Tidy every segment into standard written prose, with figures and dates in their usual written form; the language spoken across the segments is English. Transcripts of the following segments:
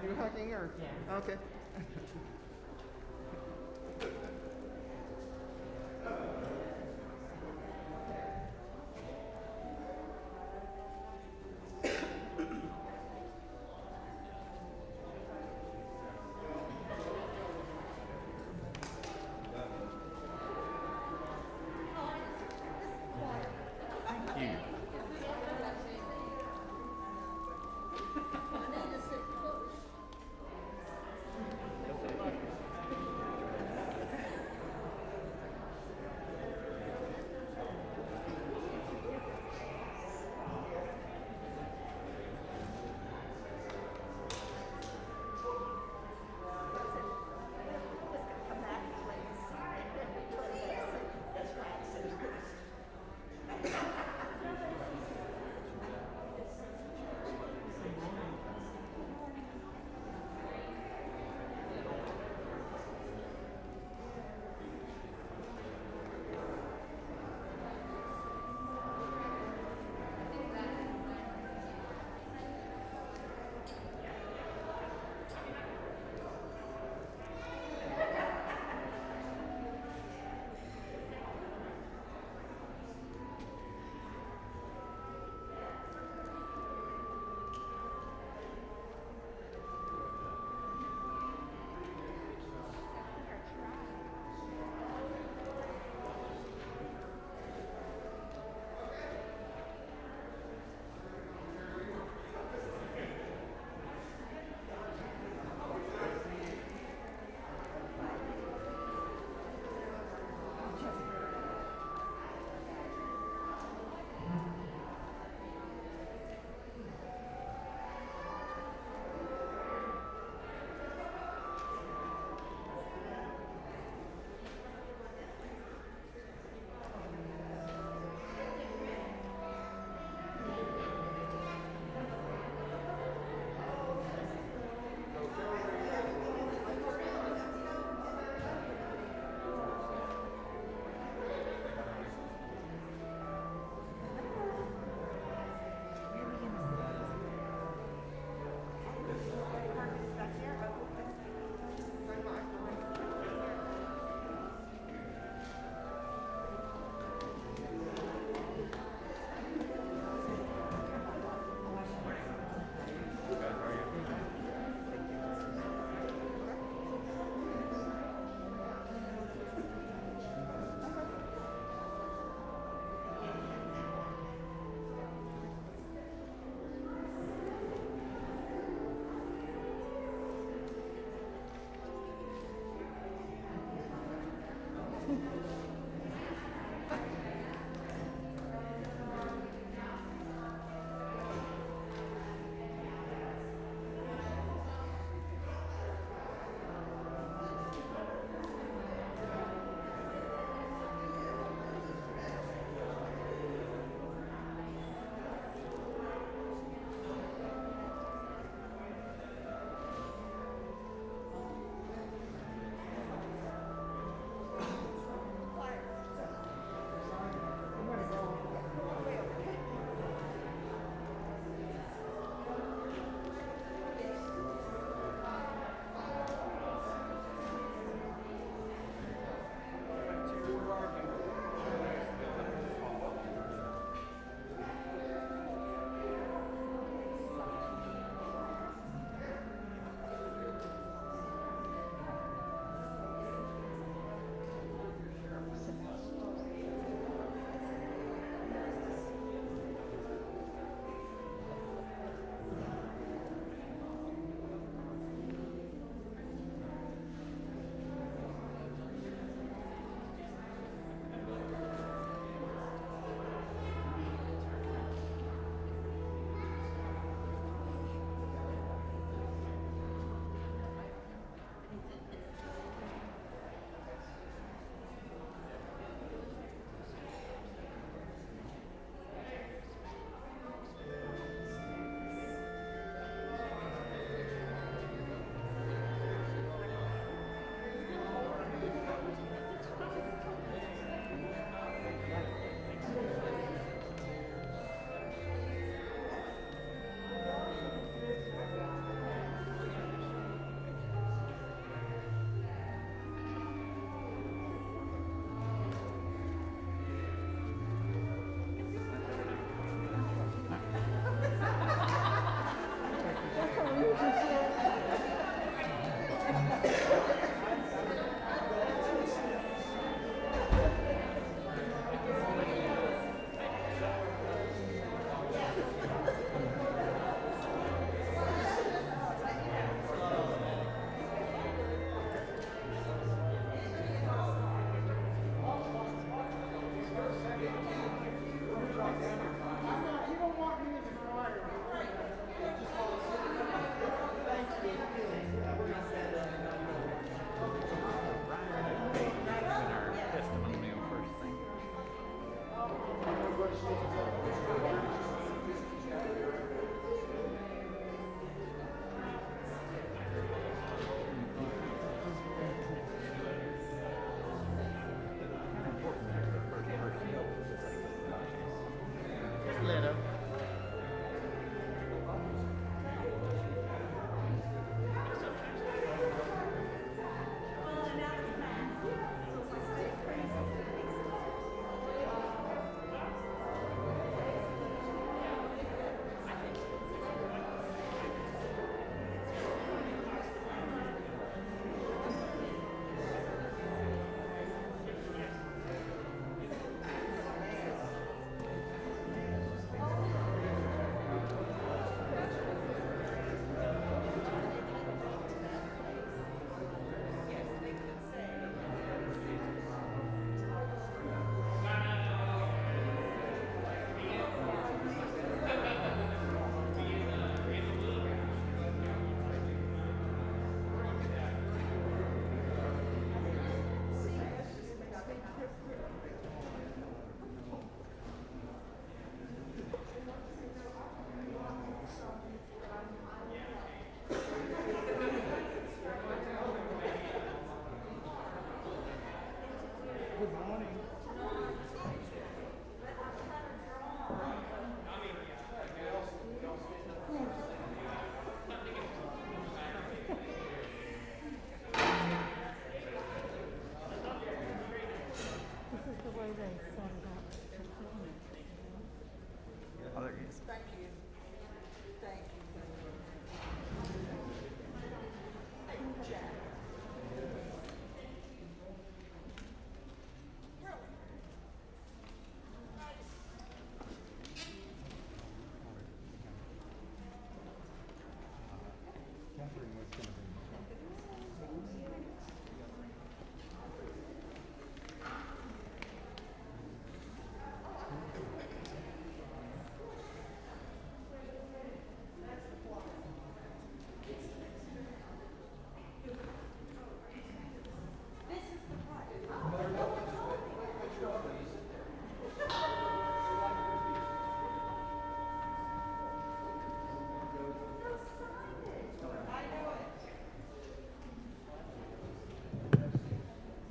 You hugging or? Yeah. Okay. Thank you.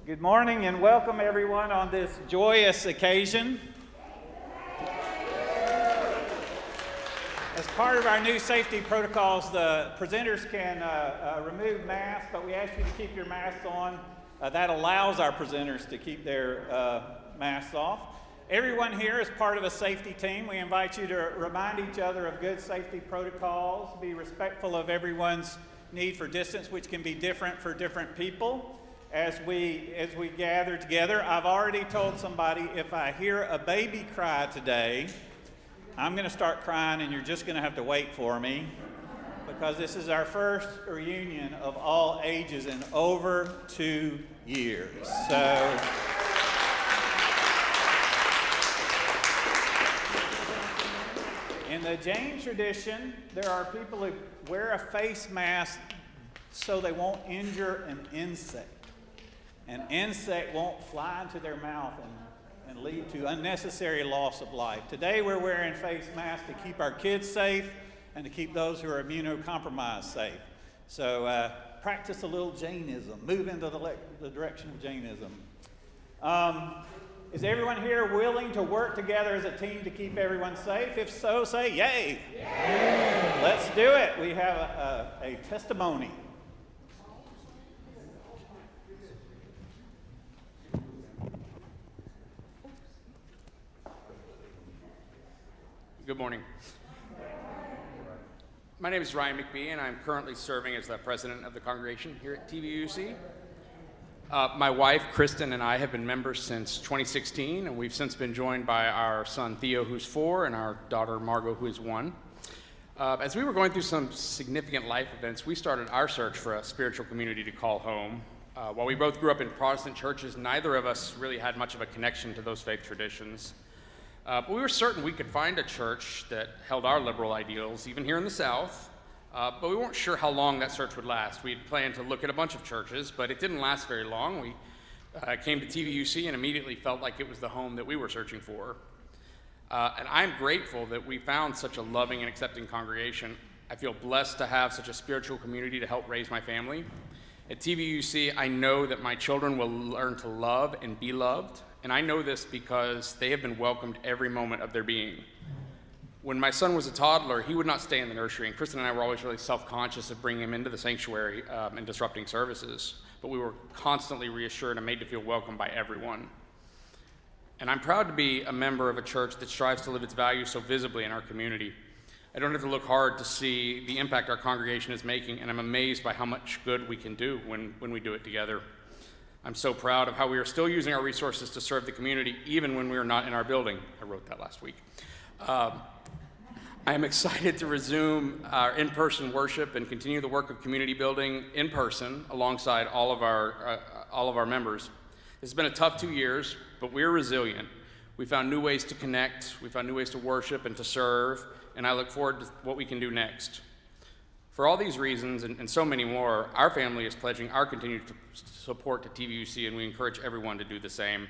Good morning and welcome everyone on this joyous occasion. As part of our new safety protocols, the presenters can remove masks, but we ask you to keep your masks on. That allows our presenters to keep their masks off. Everyone here is part of a safety team. We invite you to remind each other of good safety protocols, be respectful of everyone's need for distance, which can be different for different people. As we gather together, I've already told somebody if I hear a baby cry today, I'm going to start crying and you're just going to have to wait for me because this is our first reunion of all ages in over 2 years. So in the Jain tradition, there are people who wear a face mask so they won't injure an insect. An insect won't fly into their mouth and lead to unnecessary loss of life. Today we're wearing face masks to keep our kids safe and to keep those who are immunocompromised safe. So practice a little Jainism. Move into the direction of Jainism. Is everyone here willing to work together as a team to keep everyone safe? If so, say yay. Yay. Let's do it. We have a testimony. Good morning. My name is Ryan McBee, and I'm currently serving as the president of the congregation here at TVUC. My wife, Kristen, and I have been members since 2016, and we've since been joined by our son, Theo, who's 4, and our daughter, Margot, who is 1. As we were going through some significant life events, we started our search for a spiritual community to call home. While we both grew up in Protestant churches, neither of us really had much of a connection to those faith traditions. But we were certain we could find a church that held our liberal ideals, even here in the South, but we weren't sure how long that search would last. We'd planned to look at a bunch of churches, but it didn't last very long. We came to TVUC and immediately felt like it was the home that we were searching for. And I'm grateful that we found such a loving and accepting congregation. I feel blessed to have such a spiritual community to help raise my family. At TVUC, I know that my children will learn to love and be loved. And I know this because they have been welcomed every moment of their being. When my son was a toddler, he would not stay in the nursery, and Kristen and I were always really self-conscious of bringing him into the sanctuary and disrupting services, but we were constantly reassured and made to feel welcome by everyone. And I'm proud to be a member of a church that strives to live its values so visibly in our community. I don't have to look hard to see the impact our congregation is making, and I'm amazed by how much good we can do when we do it together. I'm so proud of how we are still using our resources to serve the community, even when we are not in our building. I wrote that last week. I am excited to resume our in-person worship and continue the work of community building in person alongside all of our members. It's been a tough 2 years, but we're resilient. We found new ways to connect, we found new ways to worship and to serve, and I look forward to what we can do next. For all these reasons and so many more, our family is pledging our continued support to TVUC, and we encourage everyone to do the same.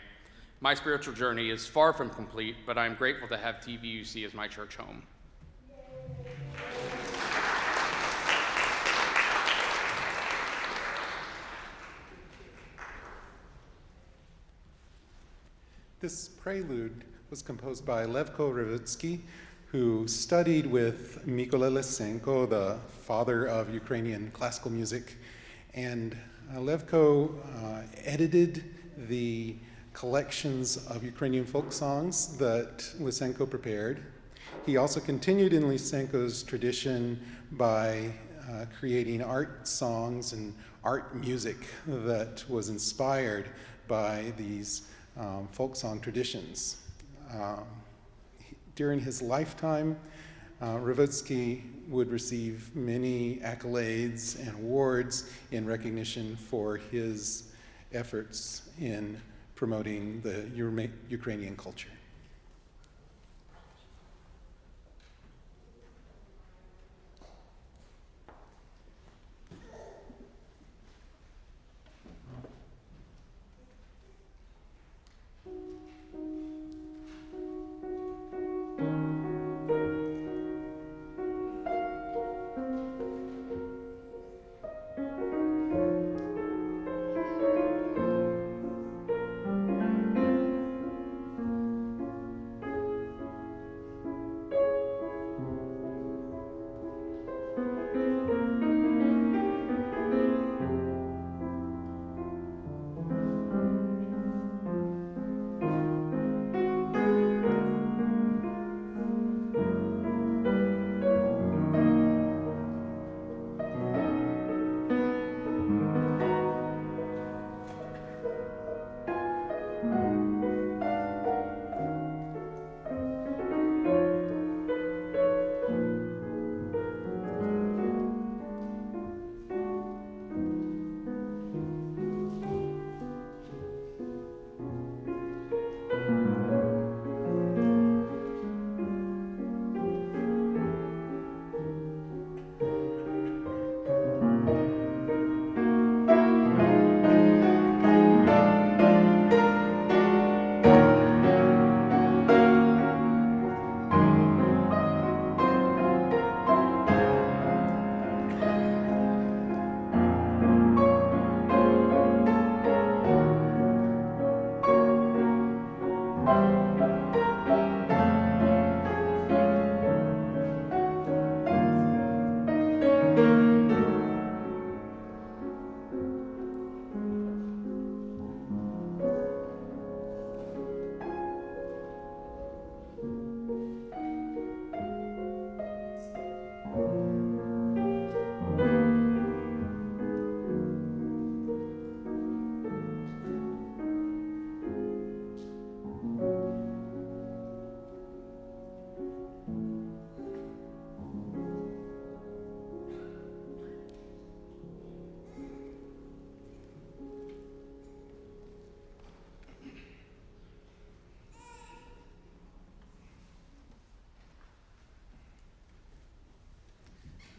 My spiritual journey is far from complete, but I'm grateful to have TVUC as my church home. This prelude was composed by Levko Revutsky, who studied with Mykola Lysenko, the father of Ukrainian classical music. And Levko edited the collections of Ukrainian folk songs that Lysenko prepared. He also continued in Lysenko's tradition by creating art songs and art music that was inspired by these folk song traditions. During his lifetime, Revutsky would receive many accolades and awards in recognition for his efforts in promoting the Ukrainian culture.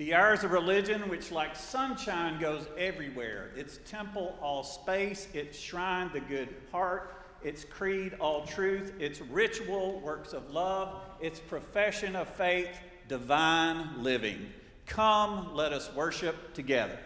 The hours of religion, which like sunshine goes everywhere. Its temple, all space. Its shrine, the good heart. Its creed, all truth. Its ritual, works of love. Its profession of faith, divine living. Come, let us worship together.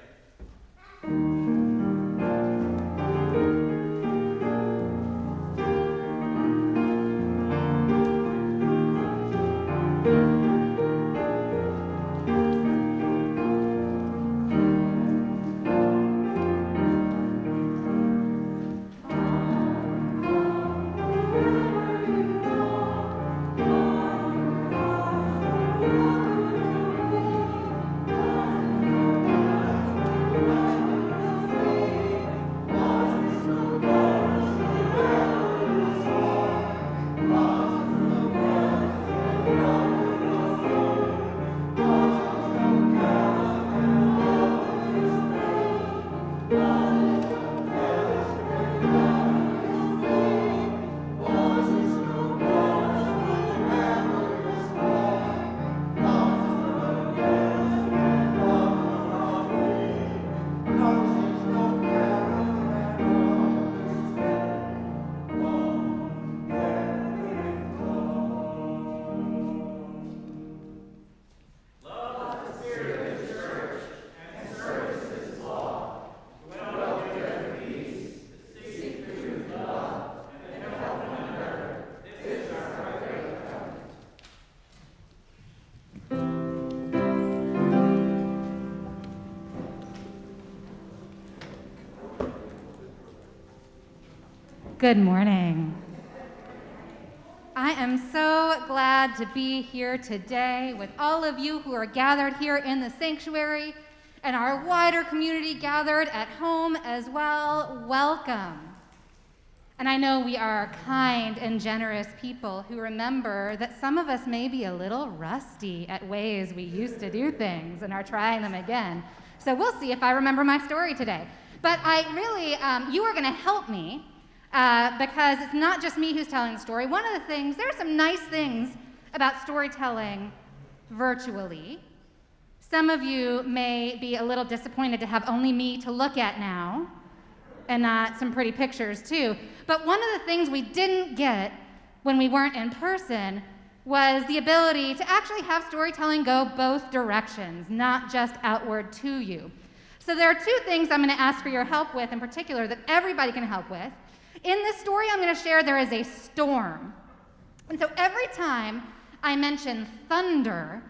Good morning. I am so glad to be here today with all of you who are gathered here in the sanctuary and our wider community gathered at home as well. Welcome. And I know we are kind and generous people who remember that some of us may be a little rusty at ways we used to do things and are trying them again. So we'll see if I remember my story today. But I really, you are going to help me because it's not just me who's telling the story. One of the things, there are some nice things about storytelling virtually. Some of you may be a little disappointed to have only me to look at now, and not some pretty pictures too. But one of the things we didn't get when we weren't in person was the ability to actually have storytelling go both directions, not just outward to you. So there are two things I'm going to ask for your help with in particular that everybody can help with. In this story I'm going to share, there is a storm. And so every time I mention thunder,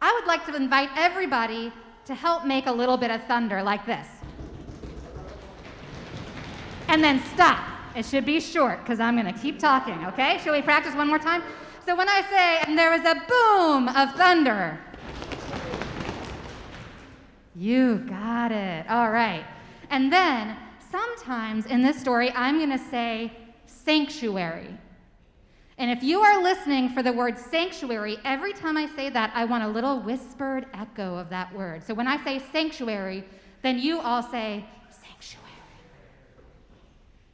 I would like to invite everybody to help make a little bit of thunder like this. And then stop. It should be short because I'm going to keep talking, okay? Shall we practice one more time? So when I say, and there was a boom of thunder. You got it. All right. And then sometimes in this story, I'm going to say sanctuary. And if you are listening for the word sanctuary, every time I say that, I want a little whispered echo of that word. So when I say sanctuary, then you all say sanctuary.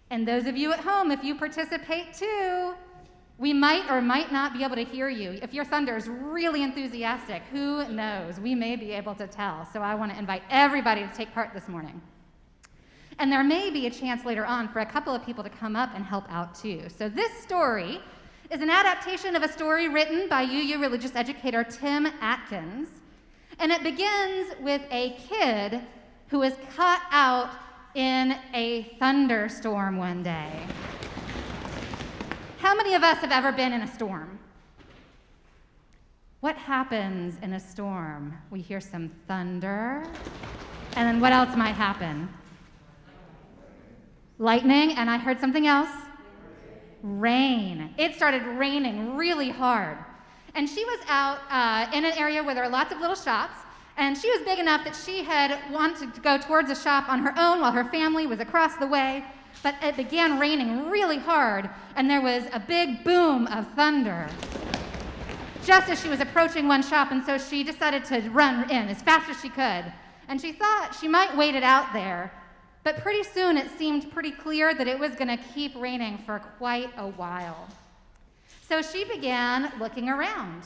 And those of you at home, if you participate too, we might or might not be able to hear you. If your thunder is really enthusiastic, who knows? We may be able to tell. So I want to invite everybody to take part this morning. And there may be a chance later on for a couple of people to come up and help out too. So this story is an adaptation of a story written by UU religious educator Tim Atkins. And it begins with a kid who is caught out in a thunderstorm one day. How many of us have ever been in a storm? What happens in a storm? We hear some thunder, and then what else might happen? Lightning, and I heard something else. Rain. It started raining really hard. And she was out in an area where there are lots of little shops, and she was big enough that she had wanted to go towards a shop on her own while her family was across the way, but it began raining really hard, and there was a big boom of thunder just as she was approaching one shop, and so she decided to run in as fast as she could. And she thought she might wait it out there, but pretty soon it seemed pretty clear that it was going to keep raining for quite a while. So she began looking around.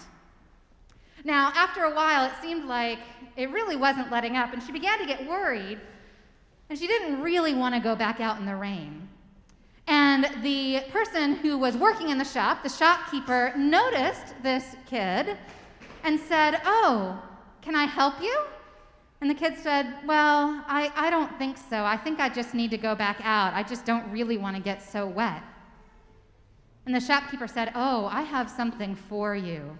Now, after a while, it seemed like it really wasn't letting up, and she began to get worried, and she didn't really want to go back out in the rain. And the person who was working in the shopkeeper, noticed this kid and said, "Oh, can I help you?" And the kid said, "Well, I don't think so. I think I just need to go back out. I just don't really want to get so wet." And the shopkeeper said, "Oh, I have something for you."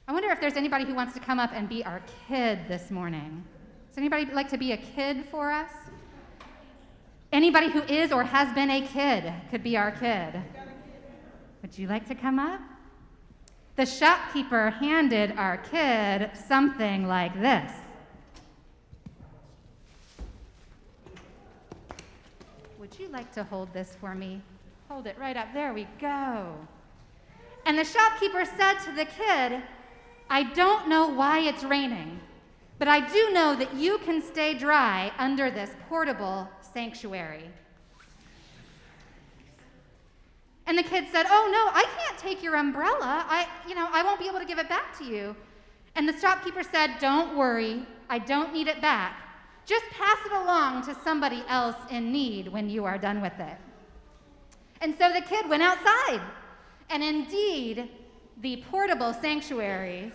I wonder if there's anybody who wants to come up and be our kid this morning. Does anybody like to be a kid for us? Anybody who is or has been a kid could be our kid. Would you like to come up? The shopkeeper handed our kid something like this. Would you like to hold this for me? Hold it right up. There we go. And the shopkeeper said to the kid, "I don't know why it's raining, but I do know that you can stay dry under this portable sanctuary." And the kid said, "Oh no, I can't take your umbrella. I won't be able to give it back to you." And the shopkeeper said, "Don't worry, I don't need it back. Just pass it along to somebody else in need when you are done with it." And so the kid went outside. And indeed, the portable sanctuary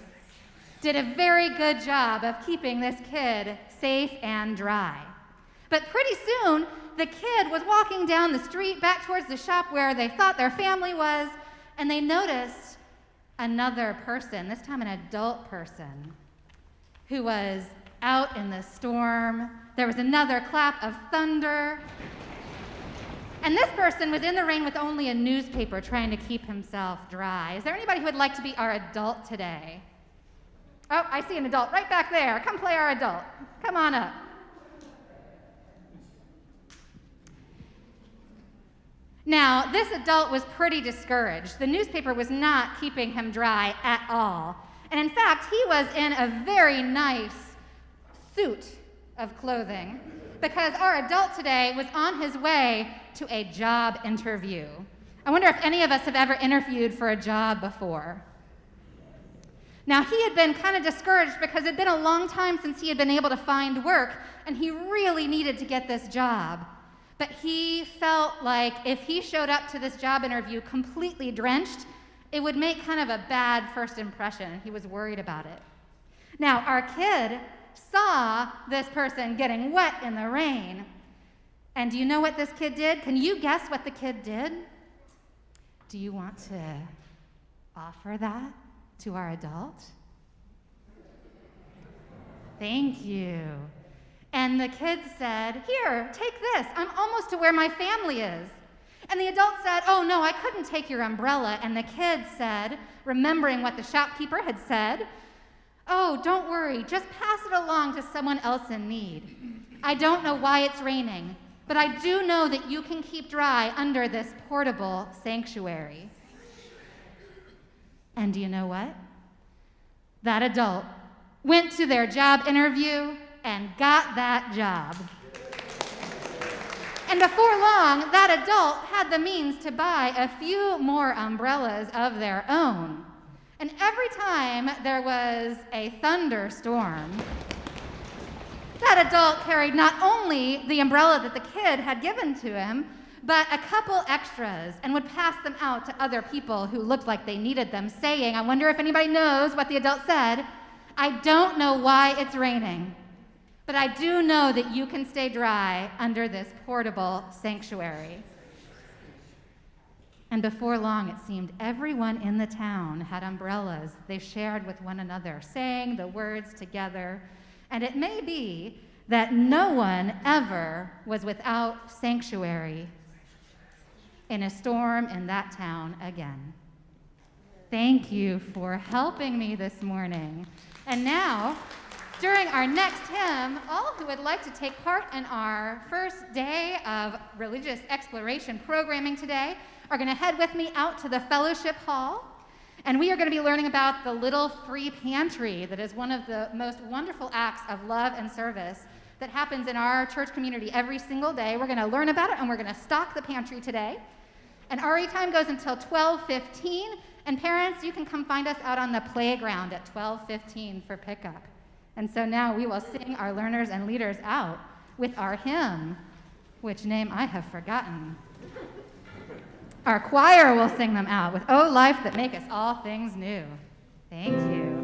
did a very good job of keeping this kid safe and dry. But pretty soon, the kid was walking down the street back towards the shop where they thought their family was, and they noticed another person, this time an adult person, who was out in the storm. There was another clap of thunder. And this person was in the rain with only a newspaper trying to keep himself dry. Is there anybody who would like to be our adult today? Oh, I see an adult right back there. Come play our adult. Come on up. Now, this adult was pretty discouraged. The newspaper was not keeping him dry at all. And in fact, he was in a very nice suit of clothing because our adult today was on his way to a job interview. I wonder if any of us have ever interviewed for a job before. Now, he had been kind of discouraged because it had been a long time since he had been able to find work, and he really needed to get this job. But he felt like if he showed up to this job interview completely drenched, it would make kind of a bad first impression. He was worried about it. Now, our kid saw this person getting wet in the rain. And do you know what this kid did? Can you guess what the kid did? Do you want to offer that to our adult? Thank you. And the kid said, "Here, take this. I'm almost to where my family is." And the adult said, "Oh, no, I couldn't take your umbrella." And the kid said, remembering what the shopkeeper had said, "Oh, don't worry. Just pass it along to someone else in need. I don't know why it's raining, but I do know that you can keep dry under this portable sanctuary." And do you know what? That adult went to their job interview and got that job. And before long, that adult had the means to buy a few more umbrellas of their own. And every time there was a thunderstorm, that adult carried not only the umbrella that the kid had given to him, but a couple extras and would pass them out to other people who looked like they needed them, saying, I wonder if anybody knows what the adult said, "I don't know why it's raining, but I do know that you can stay dry under this portable sanctuary." And before long, it seemed everyone in the town had umbrellas they shared with one another, saying the words together. And it may be that no one ever was without sanctuary in a storm in that town again. Thank you for helping me this morning. And now, during our next hymn, all who would like to take part in our first day of religious exploration programming today are going to head with me out to the fellowship hall, and we are going to be learning about the Little Free Pantry that is one of the most wonderful acts of love and service that happens in our church community every single day. We're going to learn about it, and we're going to stock the pantry today. And RE time goes until 12:15, and parents, you can come find us out on the playground at 12:15 for pickup. And so now we will sing our learners and leaders out with our hymn, which name I have forgotten. Our choir will sing them out with "O Life That Maketh All Things New." Thank you.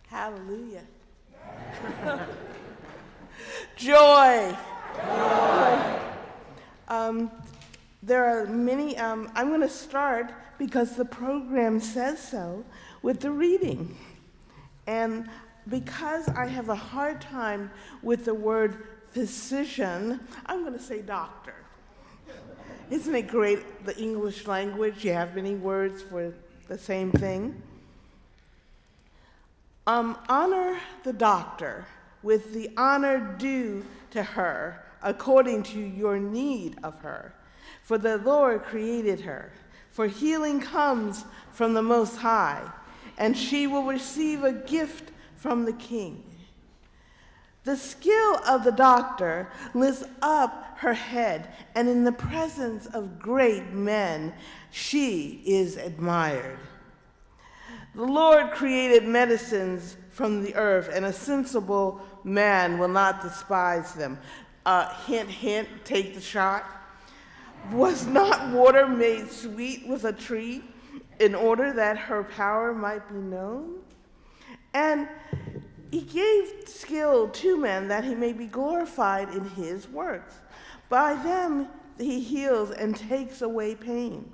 Hallelujah. Joy. There are many, I'm going to start, because the program says so, with the reading. And because I have a hard time with the word physician, I'm going to say doctor. Isn't it great, the English language? You have many words for the same thing. Honor the doctor with the honor due to her according to your need of her. For the Lord created her. For healing comes from the Most High, and she will receive a gift from the King. The skill of the doctor lifts up her head, and in the presence of great men, she is admired. The Lord created medicines from the earth, and a sensible man will not despise them. Hint, hint, take the shot. Was not water made sweet with a tree in order that her power might be known? And he gave skill to men that he may be glorified in his works. By them he heals and takes away pain.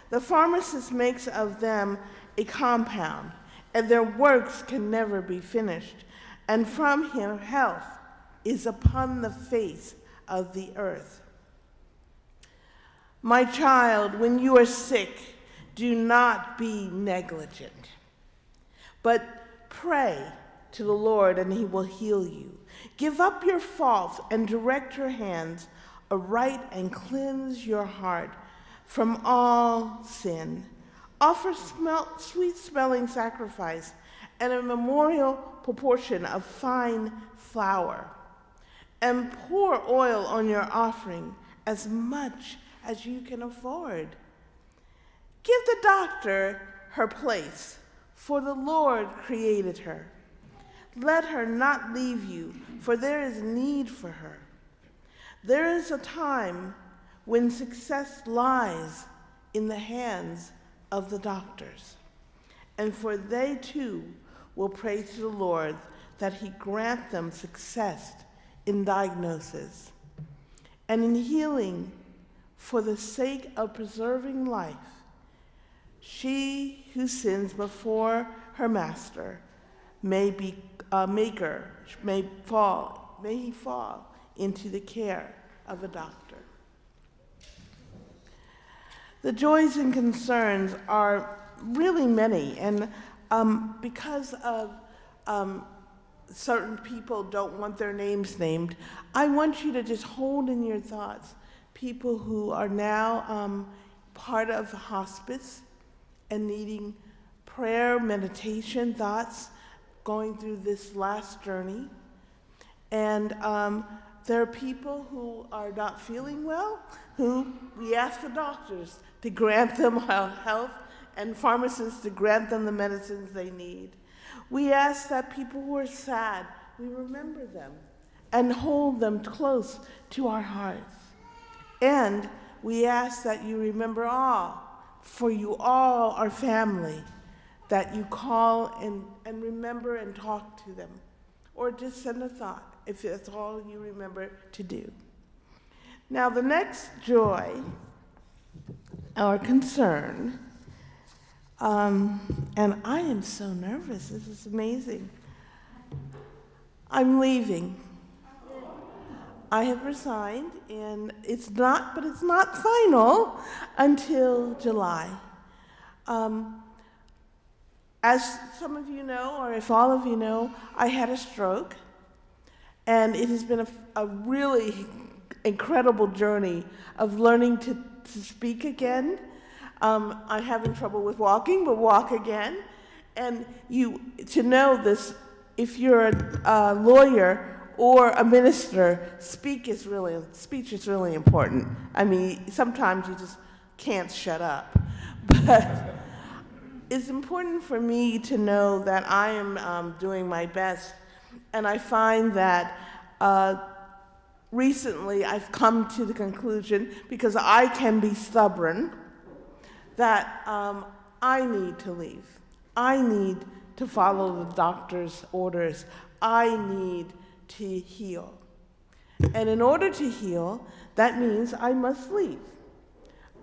The pharmacist makes of them a compound, and their works can never be finished. And from him health is upon the face of the earth. My child, when you are sick, do not be negligent, but pray to the Lord, and he will heal you. Give up your faults and direct your hands aright, and cleanse your heart from all sin. Offer sweet-smelling sacrifice and a memorial proportion of fine flour, and pour oil on your offering as much as you can afford. Give the doctor her place, for the Lord created her. Let her not leave you, for there is need for her. There is a time when success lies in the hands of the doctors, and for they too will pray to the Lord that he grant them success in diagnosis and in healing for the sake of preserving life. She who sins before her master may he fall into the care of a doctor. The joys and concerns are really many, and because of certain people don't want their names named, I want you to just hold in your thoughts people who are now part of hospice and needing prayer, meditation, thoughts, going through this last journey. And there are people who are not feeling well, who we ask the doctors to grant them health and pharmacists to grant them the medicines they need. We ask that people who are sad, we remember them and hold them close to our hearts. And we ask that you remember all, for you all are family, that you call and remember and talk to them, or just send a thought if that's all you remember to do. Now, the next joy or concern, and I am so nervous, this is amazing. I'm leaving. I have resigned, and it's not final until July. As some of you know, or if all of you know, I had a stroke, and it has been a really incredible journey of learning to speak again. I'm having trouble with walking, but walk again. And to know this, if you're a lawyer or a minister, speech is really important. I mean, sometimes you just can't shut up. But it's important for me to know that I am doing my best. And I find that recently I've come to the conclusion, because I can be stubborn, that I need to leave. I need to follow the doctor's orders. I need to heal. And in order to heal, that means I must leave.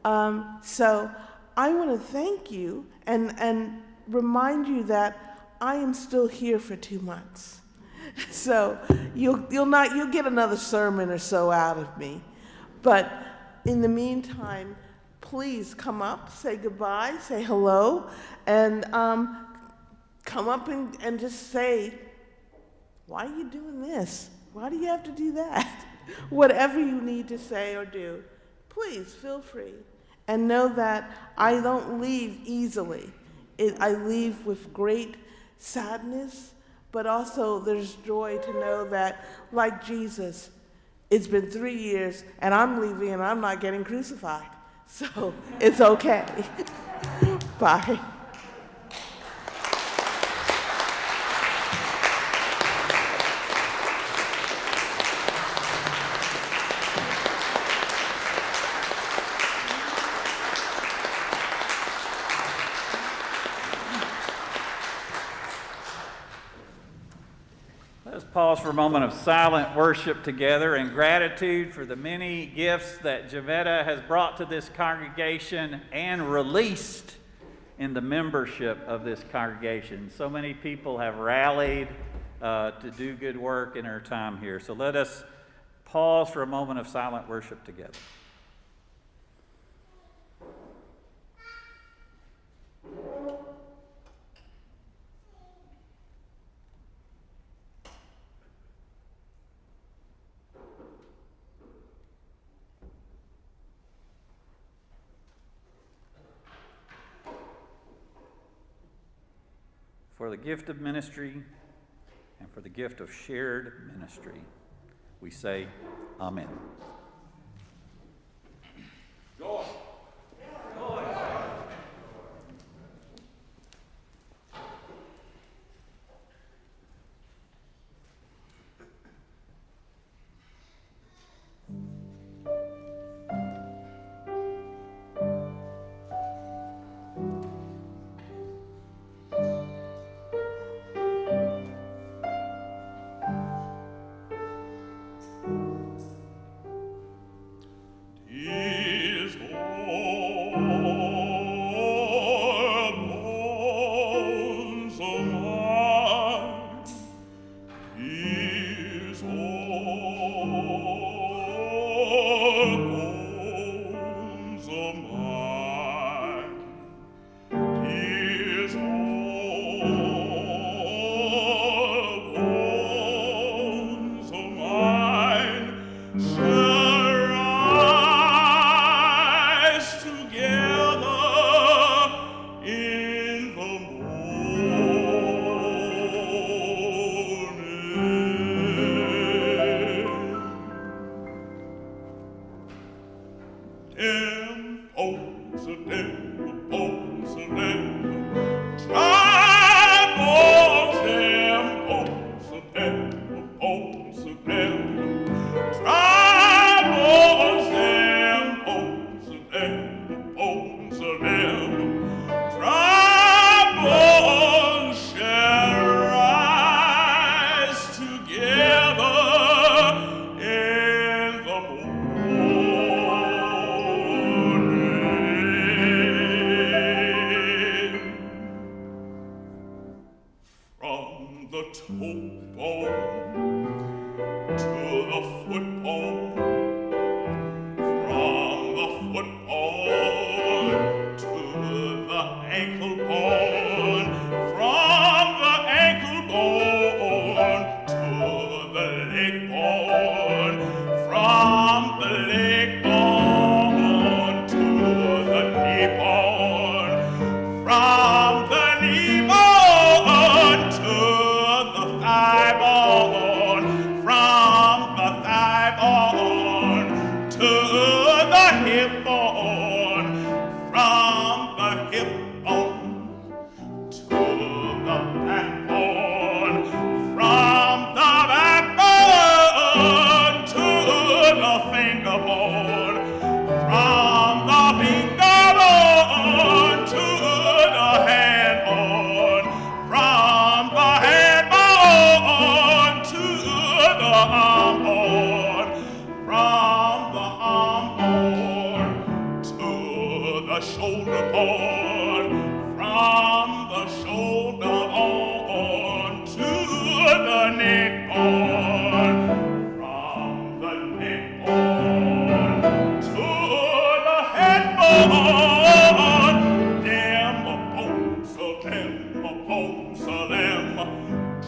So I want to thank you and remind you that I am still here for 2 months. So you'll get another sermon or so out of me. But in the meantime, please come up, say goodbye, say hello, and come up and just say, why are you doing this? Why do you have to do that? Whatever you need to say or do, please feel free. And know that I don't leave easily. I leave with great sadness, but also there's joy to know that, like Jesus, it's been 3 years and I'm leaving and I'm not getting crucified. So it's okay. Bye. Let's pause for a moment of silent worship together in gratitude for the many gifts that Javetta has brought to this congregation and released in the membership of this congregation. So many people have rallied to do good work in our time here. So let us pause for a moment of silent worship together. For the gift of ministry and for the gift of shared ministry, we say amen. Joy. Joy. From the backbone to shoulder board, from the shoulder on to the neck board, from the neck board to the headboard. Them bones of them, bones of them,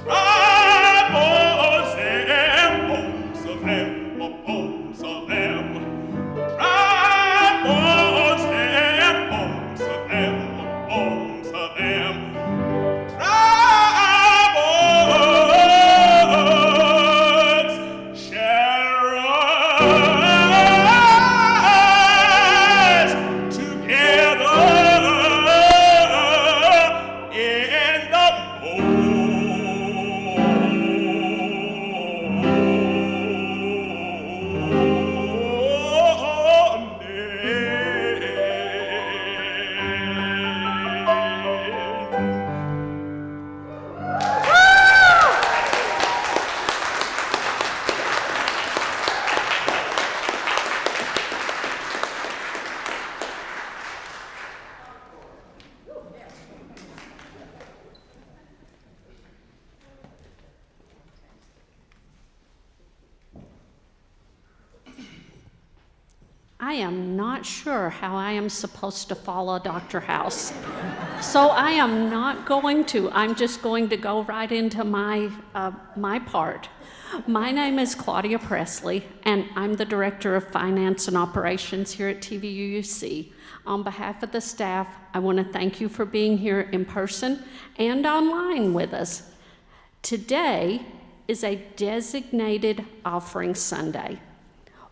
tribals, them bones of them, bones of them, tribals, them bones of them, bones of them, tribals shall rise together in the morning. I am not sure how I am supposed to follow Dr. House. So I am not going to. I'm just going to go right into my part. My name is Claudia Presley, and I'm the Director of Finance and Operations here at TVUUC. On behalf of the staff, I want to thank you for being here in person and online with us. Today is a designated offering Sunday.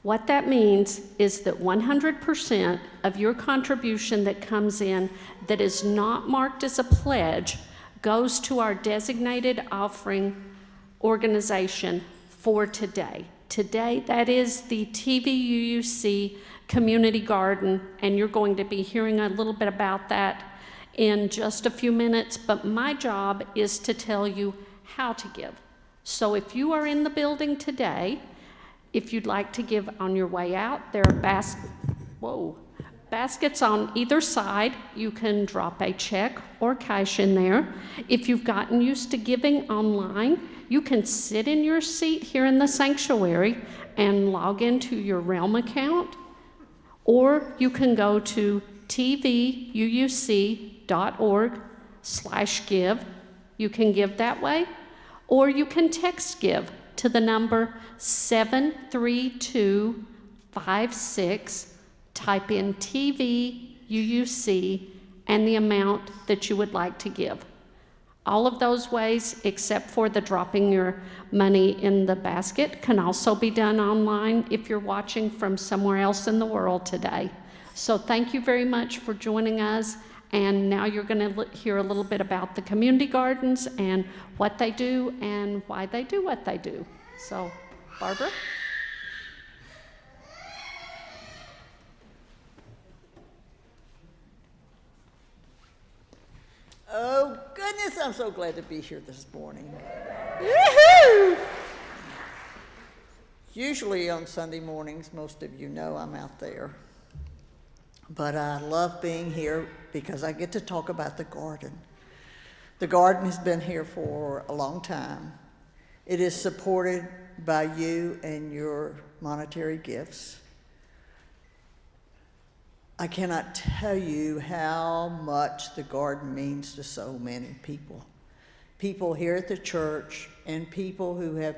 What that means is that 100% of your contribution that comes in that is not marked as a pledge goes to our designated offering organization for today. Today, that is the TVUUC Community Garden, and you're going to be hearing a little bit about that in just a few minutes, but my job is to tell you how to give. So if you are in the building today, if you'd like to give on your way out, there are baskets on either side. You can drop a check or cash in there. If you've gotten used to giving online, you can sit in your seat here in the sanctuary and log into your Realm account, or you can go to tvuuc.org/give. You can give that way, or you can text give to the number 73256, type in TVUUC and the amount that you would like to give. All of those ways, except for the dropping your money in the basket, can also be done online if you're watching from somewhere else in the world today. So thank you very much for joining us. And now you're going to hear a little bit about the community gardens and what they do and why they do what they do. So, Barbara? Oh, goodness, I'm so glad to be here this morning. Woo-hoo! Usually on Sunday mornings, most of you know I'm out there. But I love being here because I get to talk about the garden. The garden has been here for a long time. It is supported by you and your monetary gifts. I cannot tell you how much the garden means to so many people. People here at the church and people who have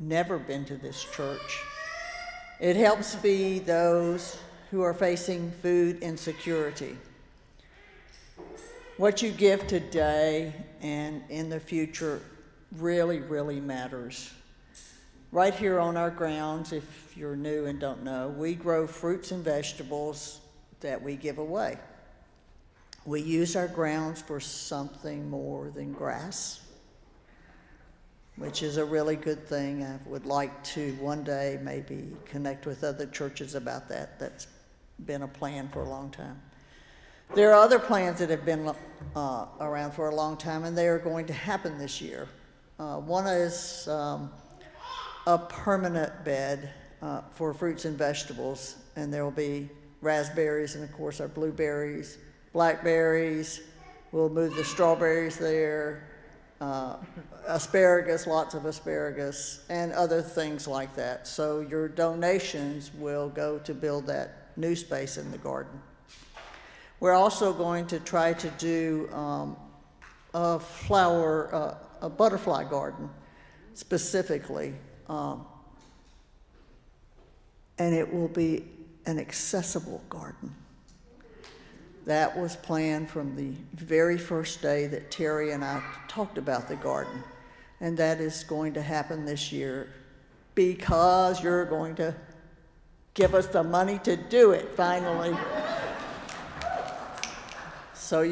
never been to this church. It helps feed those who are facing food insecurity. What you give today and in the future really, really matters. Right here on our grounds, if you're new and don't know, we grow fruits and vegetables that we give away. We use our grounds for something more than grass, which is a really good thing. I would like to one day maybe connect with other churches about that. That's been a plan for a long time. There are other plans that have been around for a long time, and they are going to happen this year. One is a permanent bed for fruits and vegetables, and there will be raspberries and of course our blueberries, blackberries. We'll move the strawberries there, asparagus, lots of asparagus, and other things like that. So your donations will go to build that new space in the garden. We're also going to try to do a butterfly garden specifically, and it will be an accessible garden. That was planned from the very first day that Terry and I talked about the garden, and that is going to happen this year because you're going to give us the money to do it finally. So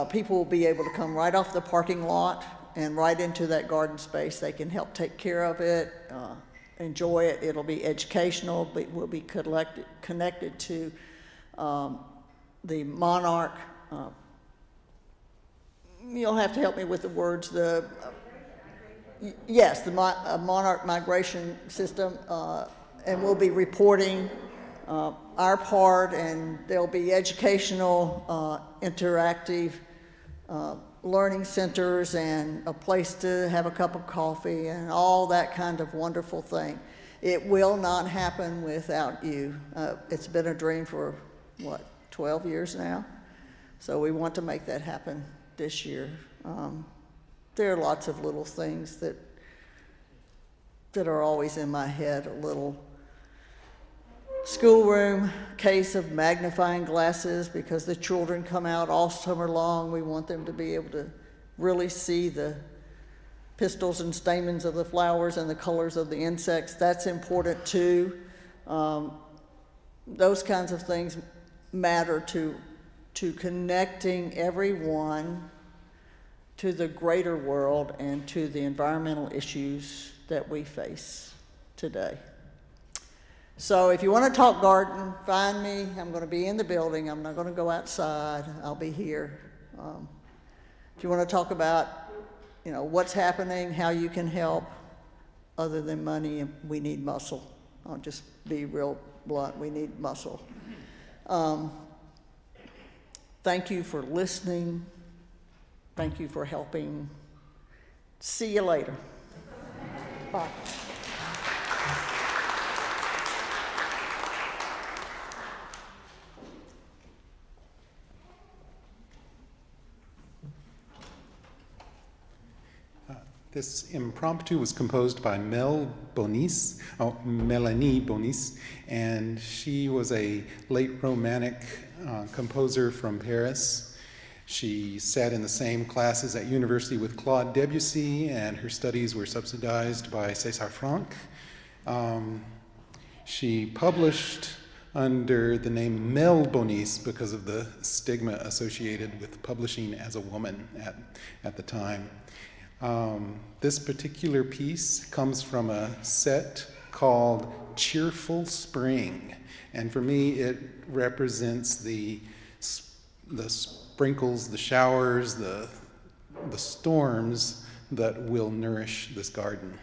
people will be able to come right off the parking lot and right into that garden space. They can help take care of it, enjoy it. It'll be educational, but we'll be connected to the monarch. You'll have to help me with the words. Yes, the monarch migration system, and we'll be reporting our part, and there'll be educational, interactive learning centers and a place to have a cup of coffee and all that kind of wonderful thing. It will not happen without you. It's been a dream for, 12 years now? So we want to make that happen this year. There are lots of little things that are always in my head, a little schoolroom case of magnifying glasses because the children come out all summer long. We want them to be able to really see the pistils and stamens of the flowers and the colors of the insects. That's important too. Those kinds of things matter to connecting everyone to the greater world and to the environmental issues that we face today. So if you want to talk garden, find me. I'm going to be in the building. I'm not going to go outside. I'll be here. If you want to talk about, what's happening, how you can help, other than money, we need muscle. I'll just be real blunt. We need muscle. Thank you for listening. Thank you for helping. See you later. Bye. This impromptu was composed by Melanie Bonis, and she was a late Romantic composer from Paris. She sat in the same classes at university with Claude Debussy, and her studies were subsidized by César Franck. She published under the name Mel Bonis because of the stigma associated with publishing as a woman at the time. This particular piece comes from a set called Cheerful Spring, and for me it represents the sprinkles, the showers, the storms that will nourish this garden.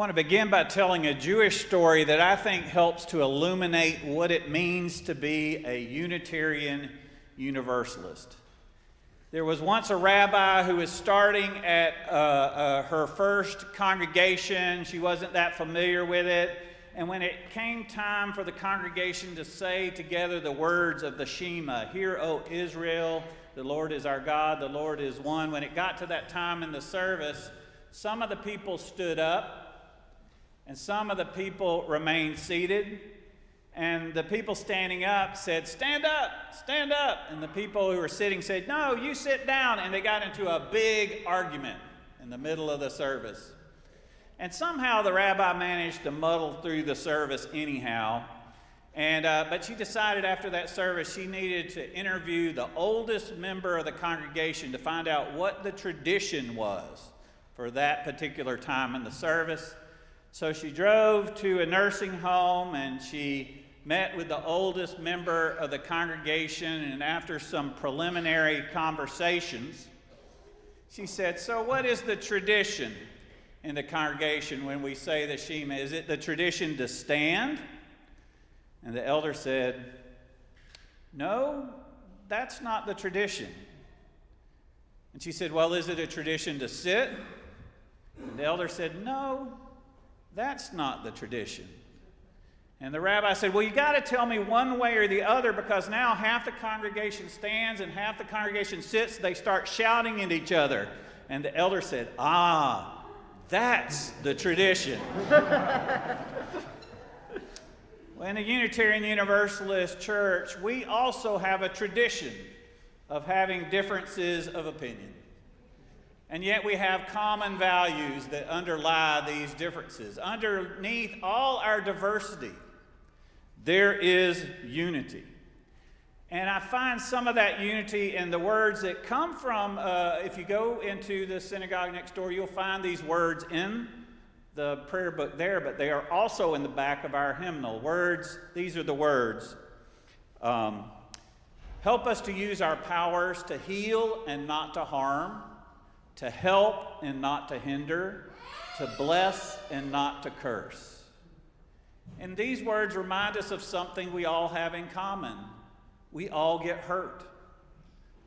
want to begin by telling a Jewish story that I think helps to illuminate what it means to be a Unitarian Universalist. There was once a rabbi who was starting at her first congregation. She wasn't that familiar with it. And when it came time for the congregation to say together the words of the Shema, "Hear, O Israel, the Lord is our God, the Lord is one," when it got to that time in the service, some of the people stood up and some of the people remained seated. And the people standing up said, "Stand up, stand up." And the people who were sitting said, "No, you sit down." And they got into a big argument in the middle of the service. And somehow the rabbi managed to muddle through the service anyhow. But she decided after that service she needed to interview the oldest member of the congregation to find out what the tradition was for that particular time in the service. So she drove to a nursing home and she met with the oldest member of the congregation, and after some preliminary conversations, she said, "So what is the tradition in the congregation when we say the Shema? Is it the tradition to stand?" And the elder said, "No, that's not the tradition." And she said, "Well, is it a tradition to sit?" And the elder said, "No, that's not the tradition." And the rabbi said, "Well, you got to tell me one way or the other, because now half the congregation stands and half the congregation sits. They start shouting at each other." And the elder said, "Ah, that's the tradition." Well, in the Unitarian Universalist Church, we also have a tradition of having differences of opinion. And yet we have common values that underlie these differences. Underneath all our diversity, there is unity. And I find some of that unity in the words that come from, if you go into the synagogue next door, you'll find these words in the prayer book there, but they are also in the back of our hymnal. These are the words. Help us to use our powers to heal and not to harm, to help and not to hinder, to bless and not to curse. And these words remind us of something we all have in common. We all get hurt.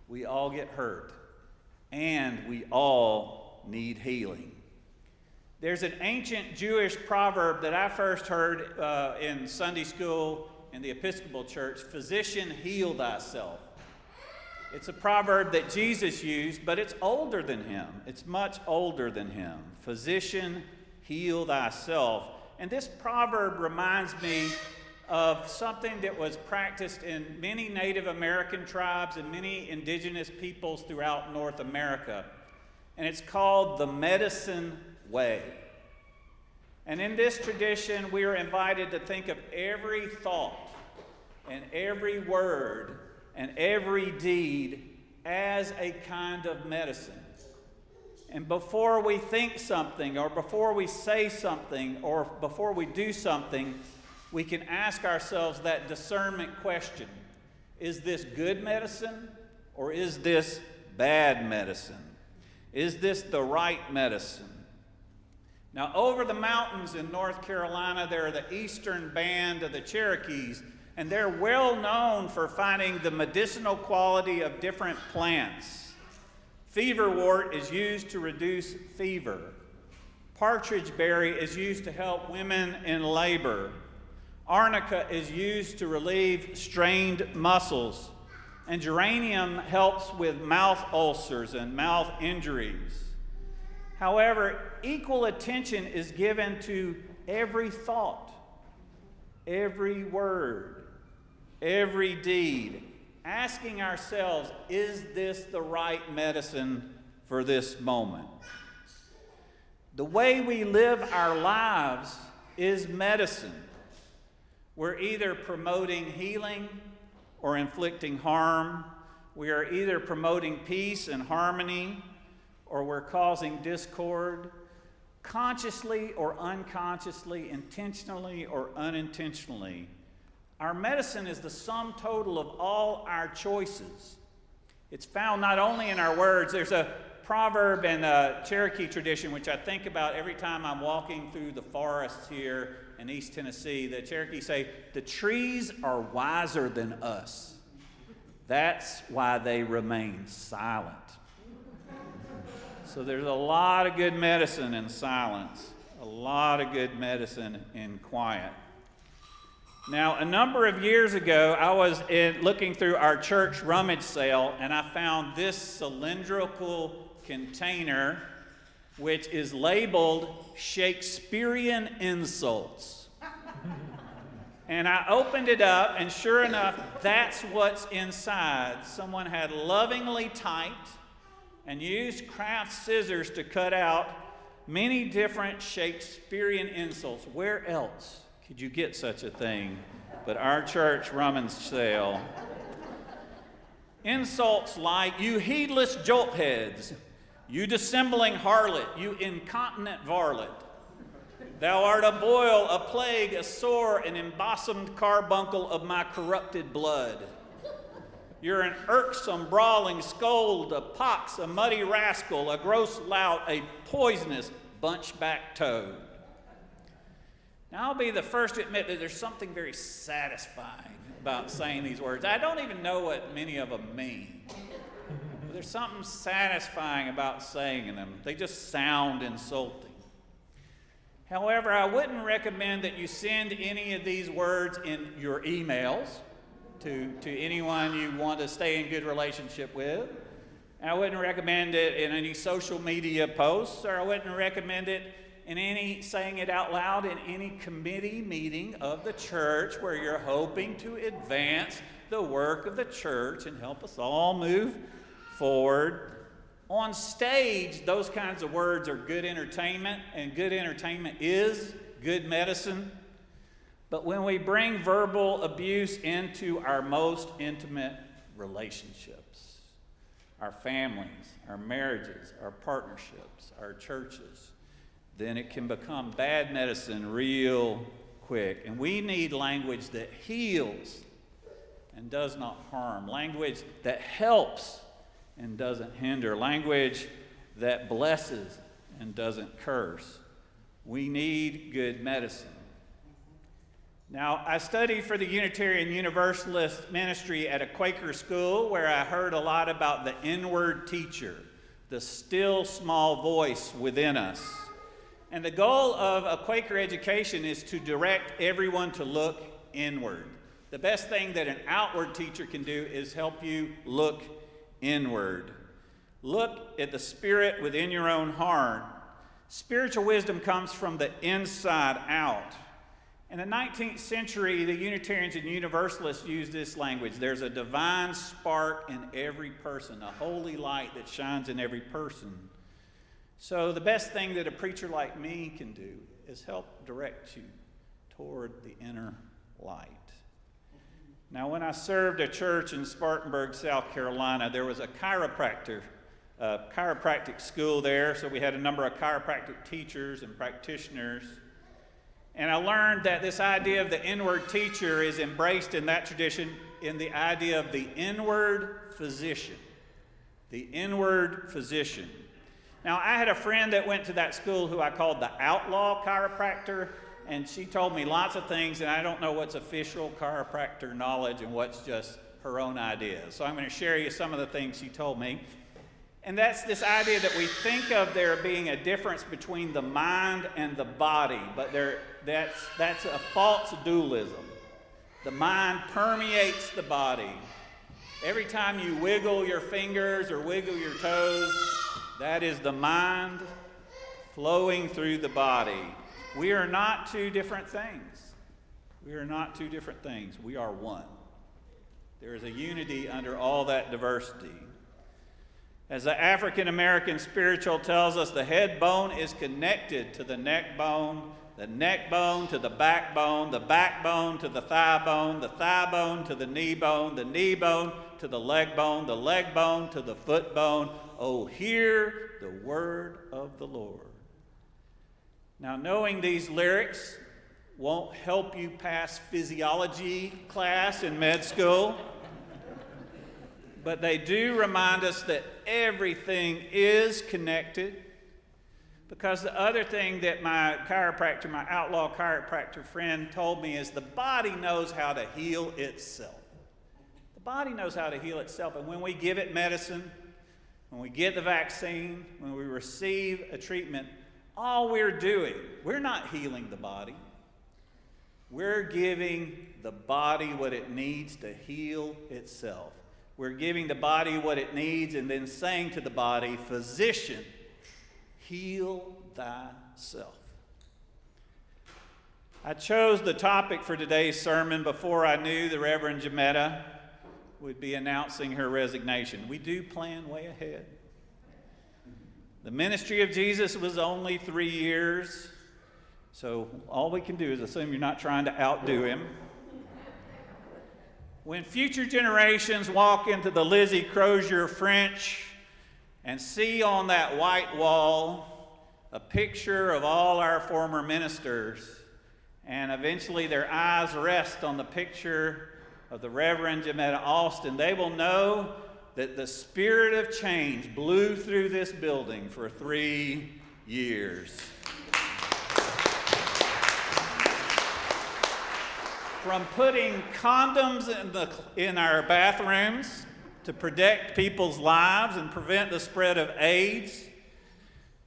We all get hurt. And we all need healing. There's an ancient Jewish proverb that I first heard in Sunday school in the Episcopal Church: "Physician, heal thyself." It's a proverb that Jesus used, but it's older than him. It's much older than him. "Physician, heal thyself." And this proverb reminds me of something that was practiced in many Native American tribes and many indigenous peoples throughout North America. And it's called the medicine way. And in this tradition, we are invited to think of every thought and every word and every deed as a kind of medicine. And before we think something, or before we say something, or before we do something, we can ask ourselves that discernment question: is this good medicine, or is this bad medicine? Is this the right medicine? Now, over the mountains in North Carolina, there are the Eastern Band of the Cherokees, and they're well known for finding the medicinal quality of different plants. Feverwort is used to reduce fever. Partridge berry is used to help women in labor. Arnica is used to relieve strained muscles. And geranium helps with mouth ulcers and mouth injuries. However, equal attention is given to every thought, every word, every deed, asking ourselves, is this the right medicine for this moment? The way we live our lives is medicine. We're either promoting healing or inflicting harm. We are either promoting peace and harmony, or we're causing discord, consciously or unconsciously, intentionally or unintentionally. Our medicine is the sum total of all our choices. It's found not only in our words. There's a proverb in Cherokee tradition, which I think about every time I'm walking through the forests here in East Tennessee. The Cherokee say, "The trees are wiser than us. That's why they remain silent." So there's a lot of good medicine in silence, a lot of good medicine in quiet. Now, a number of years ago, I was looking through our church rummage sale, and I found this cylindrical container, which is labeled Shakespearean Insults. And I opened it up, and sure enough, that's what's inside. Someone had lovingly typed and used craft scissors to cut out many different Shakespearean insults. Where else could you get such a thing but our church rummage sale? Insults like, "You heedless joltheads, you dissembling harlot, you incontinent varlet. Thou art a boil, a plague, a sore, an embosomed carbuncle of my corrupted blood. You're an irksome, brawling scold, a pox, a muddy rascal, a gross lout, a poisonous bunchback toad." Now, I'll be the first to admit that there's something very satisfying about saying these words. I don't even know what many of them mean. But there's something satisfying about saying them. They just sound insulting. However, I wouldn't recommend that you send any of these words in your emails to anyone you want to stay in good relationship with. I wouldn't recommend it in any social media posts, or I wouldn't recommend it in any saying it out loud in any committee meeting of the church where you're hoping to advance the work of the church and help us all move forward. On stage, those kinds of words are good entertainment, and good entertainment is good medicine. But when we bring verbal abuse into our most intimate relationships, our families, our marriages, our partnerships, our churches, then it can become bad medicine real quick. And we need language that heals and does not harm, language that helps and doesn't hinder, language that blesses and doesn't curse. We need good medicine. Now, I studied for the Unitarian Universalist ministry at a Quaker school where I heard a lot about the inward teacher, the still small voice within us. And the goal of a Quaker education is to direct everyone to look inward. The best thing that an outward teacher can do is help you look inward. Look at the spirit within your own heart. Spiritual wisdom comes from the inside out. In the 19th century, the Unitarians and Universalists used this language. There's a divine spark in every person, a holy light that shines in every person. So the best thing that a preacher like me can do is help direct you toward the inner light. Now, when I served a church in Spartanburg, South Carolina, there was a chiropractic school there, so we had a number of chiropractic teachers and practitioners. And I learned that this idea of the inward teacher is embraced in that tradition in the idea of the inward physician. The inward physician. Now, I had a friend that went to that school who I called the outlaw chiropractor, and she told me lots of things, and I don't know what's official chiropractor knowledge and what's just her own ideas. So I'm going to share you some of the things she told me. And that's this idea that we think of there being a difference between the mind and the body, but that's a false dualism. The mind permeates the body. Every time you wiggle your fingers or wiggle your toes, that is the mind flowing through the body. We are not two different things. We are not two different things. We are one. There is a unity under all that diversity. As the African American spiritual tells us, the head bone is connected to the neck bone to the backbone to the thigh bone to the knee bone to the leg bone to the foot bone. Oh, hear the word of the Lord. Now, knowing these lyrics won't help you pass physiology class in med school. but they do remind us that everything is connected. Because the other thing that my outlaw chiropractor friend told me is the body knows how to heal itself. The body knows how to heal itself, and when we give it medicine, when we get the vaccine, when we receive a treatment, all we're doing, we're not healing the body. We're giving the body what it needs to heal itself. We're giving the body what it needs and then saying to the body, physician, heal thyself. I chose the topic for today's sermon before I knew the Reverend Jametta would be announcing her resignation. We do plan way ahead. The ministry of Jesus was only 3 years, so all we can do is assume you're not trying to outdo him. When future generations walk into the Lizzie Crozier French and see on that white wall a picture of all our former ministers, and eventually their eyes rest on the picture of the Reverend Jametta Austin, they will know that the spirit of change blew through this building for 3 years. From putting condoms in our bathrooms to protect people's lives and prevent the spread of AIDS,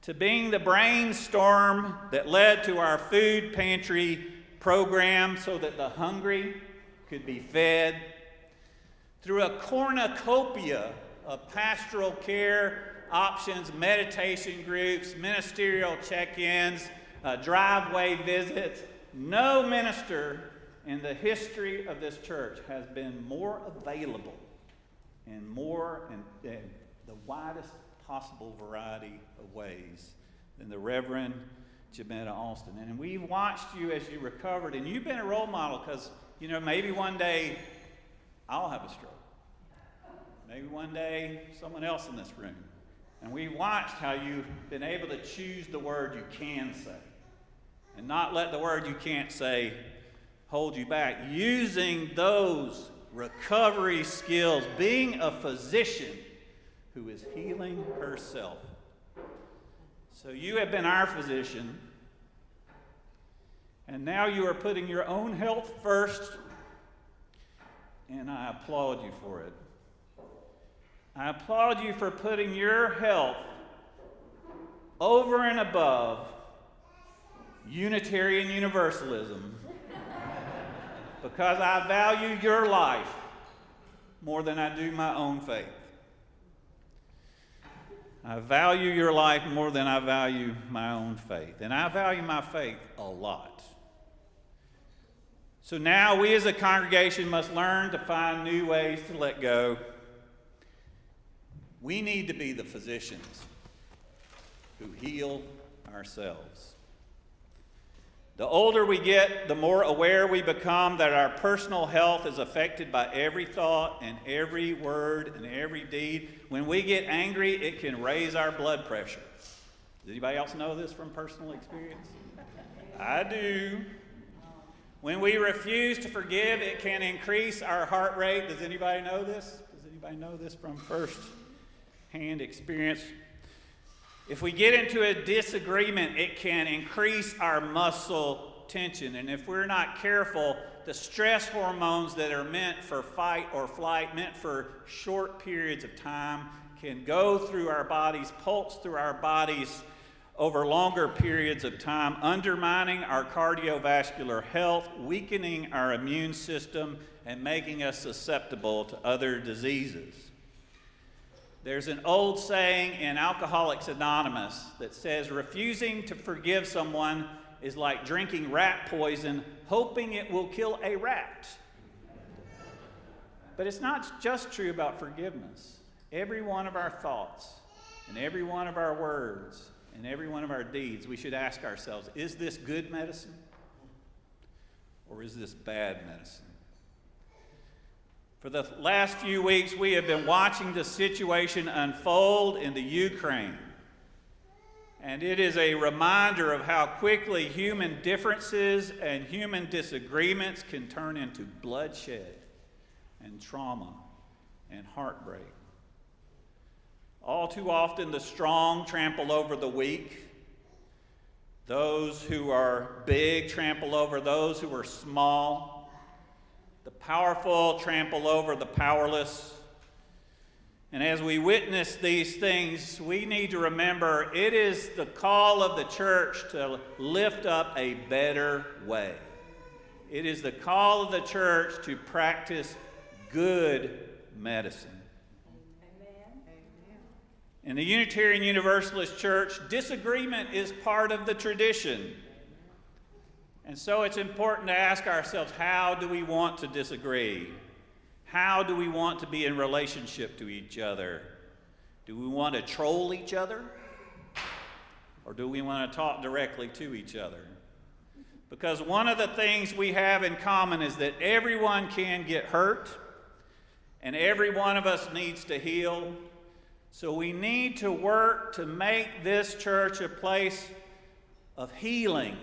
to being the brainstorm that led to our food pantry program so that the hungry could be fed, through a cornucopia of pastoral care options, meditation groups, ministerial check-ins, driveway visits. No minister in the history of this church has been more available in the widest possible variety of ways than the Reverend Jametta Austin. And we've watched you as you recovered, and you've been a role model because, maybe one day I'll have a stroke. Maybe one day someone else in this room. And we watched how you've been able to choose the word you can say and not let the word you can't say hold you back. Using those recovery skills, being a physician who is healing herself. So you have been our physician, and now you are putting your own health first, and I applaud you for it. I applaud you for putting your health over and above Unitarian Universalism, because I value your life more than I do my own faith. I value your life more than I value my own faith, and I value my faith a lot. So now we as a congregation must learn to find new ways to let go. We need to be the physicians who heal ourselves. The older we get, the more aware we become that our personal health is affected by every thought and every word and every deed. When we get angry, it can raise our blood pressure. Does anybody else know this from personal experience? I do. When we refuse to forgive, it can increase our heart rate. Does anybody know this? Does anybody know this from first-hand experience? If we get into a disagreement, it can increase our muscle tension. And if we're not careful, the stress hormones that are meant for fight or flight, meant for short periods of time, can go through our bodies, pulse through our bodies over longer periods of time, undermining our cardiovascular health, weakening our immune system, and making us susceptible to other diseases. There's an old saying in Alcoholics Anonymous that says, refusing to forgive someone is like drinking rat poison, hoping it will kill a rat. But it's not just true about forgiveness. Every one of our thoughts and every one of our words and every one of our deeds, we should ask ourselves, is this good medicine or is this bad medicine? For the last few weeks, we have been watching the situation unfold in the Ukraine. And it is a reminder of how quickly human differences and human disagreements can turn into bloodshed and trauma and heartbreak. All too often, the strong trample over the weak. Those who are big trample over those who are small. The powerful trample over the powerless. And as we witness these things, we need to remember it is the call of the church to lift up a better way. It is the call of the church to practice good medicine. In the Unitarian Universalist Church, disagreement is part of the tradition. And so it's important to ask ourselves, how do we want to disagree? How do we want to be in relationship to each other? Do we want to troll each other? Or do we want to talk directly to each other? Because one of the things we have in common is that everyone can get hurt, and every one of us needs to heal. So we need to work to make this church a place of healing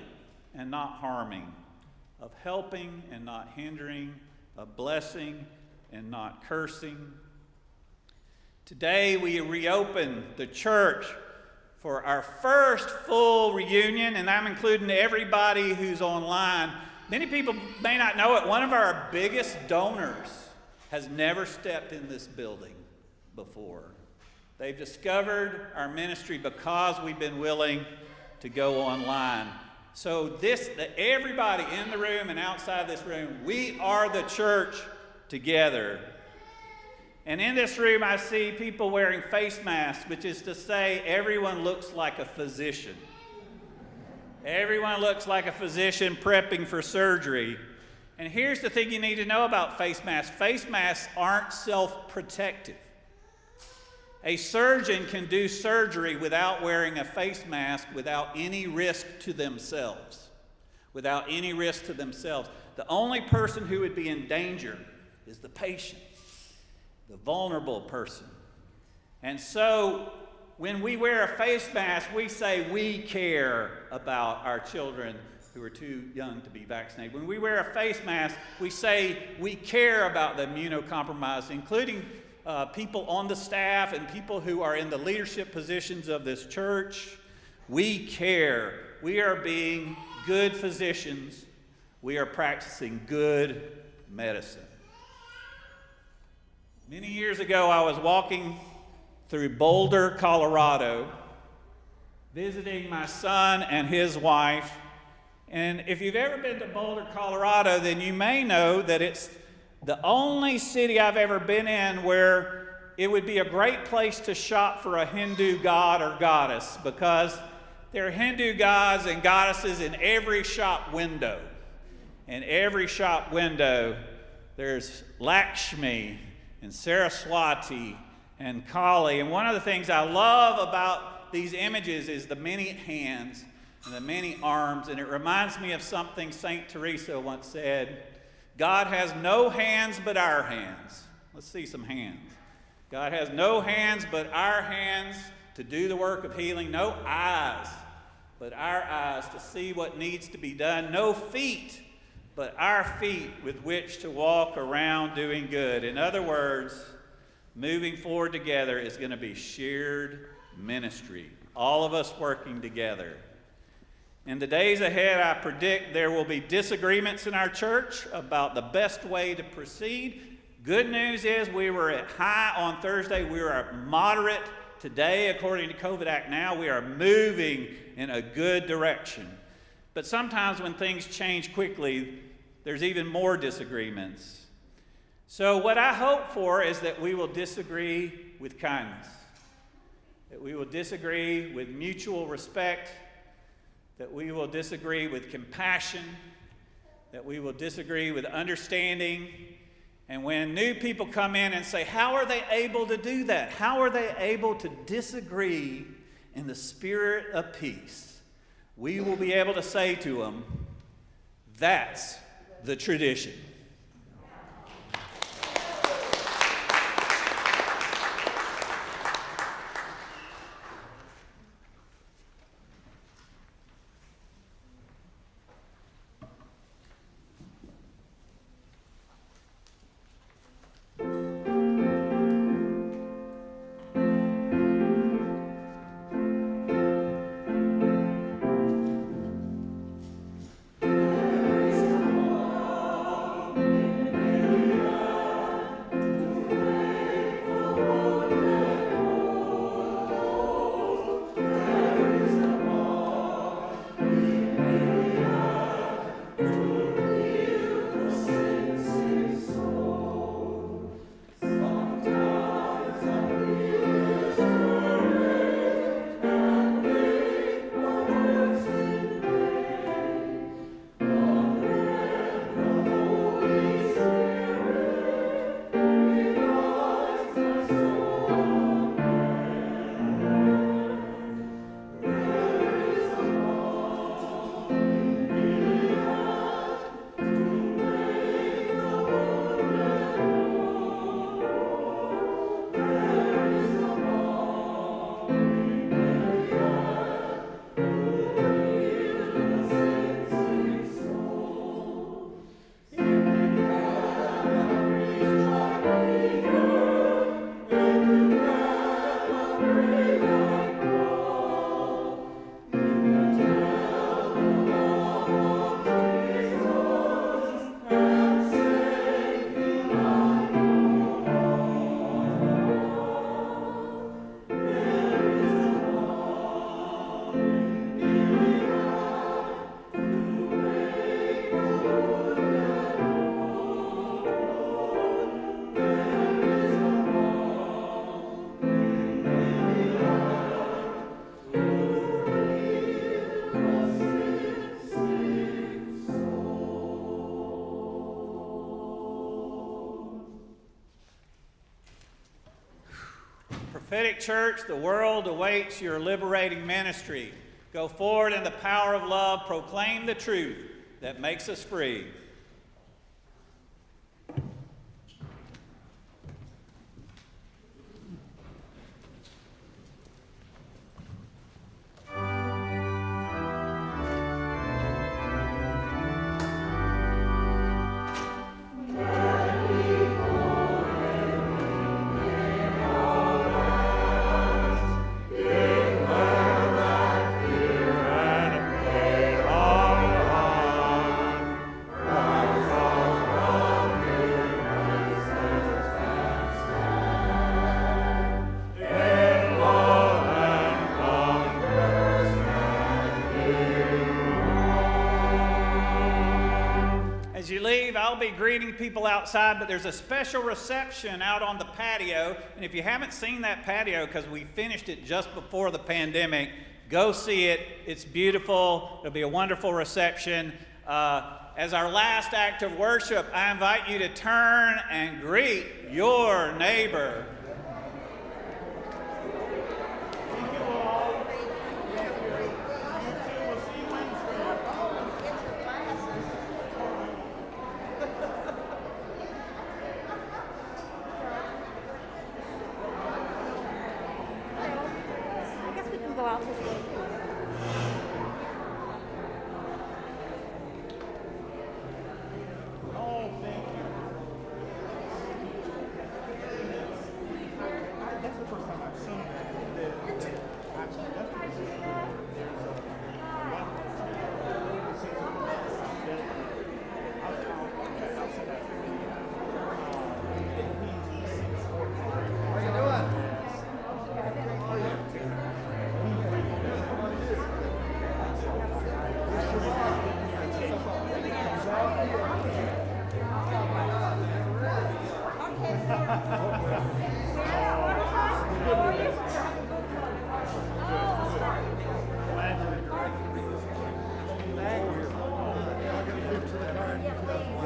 and not harming, of helping and not hindering, of blessing and not cursing. Today we reopen the church for our first full reunion, and I'm including everybody who's online. Many people may not know it. One of our biggest donors has never stepped in this building before. They've discovered our ministry because we've been willing to go online. So everybody in the room and outside this room, we are the church together. And in this room, I see people wearing face masks, which is to say everyone looks like a physician. Everyone looks like a physician prepping for surgery. And here's the thing you need to know about face masks. Face masks aren't self-protective. A surgeon can do surgery without wearing a face mask without any risk to themselves. Without any risk to themselves. The only person who would be in danger is the patient, the vulnerable person. And so when we wear a face mask, we say we care about our children who are too young to be vaccinated. When we wear a face mask, we say we care about the immunocompromised, including people on the staff and people who are in the leadership positions of this church. We care. We are being good physicians. We are practicing good medicine. Many years ago, I was walking through Boulder, Colorado, visiting my son and his wife. And if you've ever been to Boulder, Colorado, then you may know that it's the only city I've ever been in where it would be a great place to shop for a Hindu god or goddess, because there are Hindu gods and goddesses in every shop window. In every shop window, there's Lakshmi and Saraswati and Kali. And one of the things I love about these images is the many hands and the many arms. And it reminds me of something St. Teresa once said: God has no hands but our hands. Let's see some hands. God has no hands but our hands to do the work of healing. No eyes but our eyes to see what needs to be done. No feet but our feet with which to walk around doing good. In other words, moving forward together is going to be shared ministry. All of us working together. In the days ahead, I predict there will be disagreements in our church about the best way to proceed. Good news is we were at high on Thursday. We were at moderate today, according to COVID Act now. We are moving in a good direction. But sometimes when things change quickly, there's even more disagreements. So what I hope for is that we will disagree with kindness, that we will disagree with mutual respect, that we will disagree with compassion, that we will disagree with understanding. And when new people come in and say, how are they able to do that? How are they able to disagree in the spirit of peace? We will be able to say to them, that's the tradition. Prophetic Church, the world awaits your liberating ministry. Go forward in the power of love, proclaim the truth that makes us free. As you leave, I'll be greeting people outside, but there's a special reception out on the patio. And if you haven't seen that patio, because we finished it just before the pandemic, go see it. It's beautiful. It'll be a wonderful reception. As our last act of worship, I invite you to turn and greet your neighbor.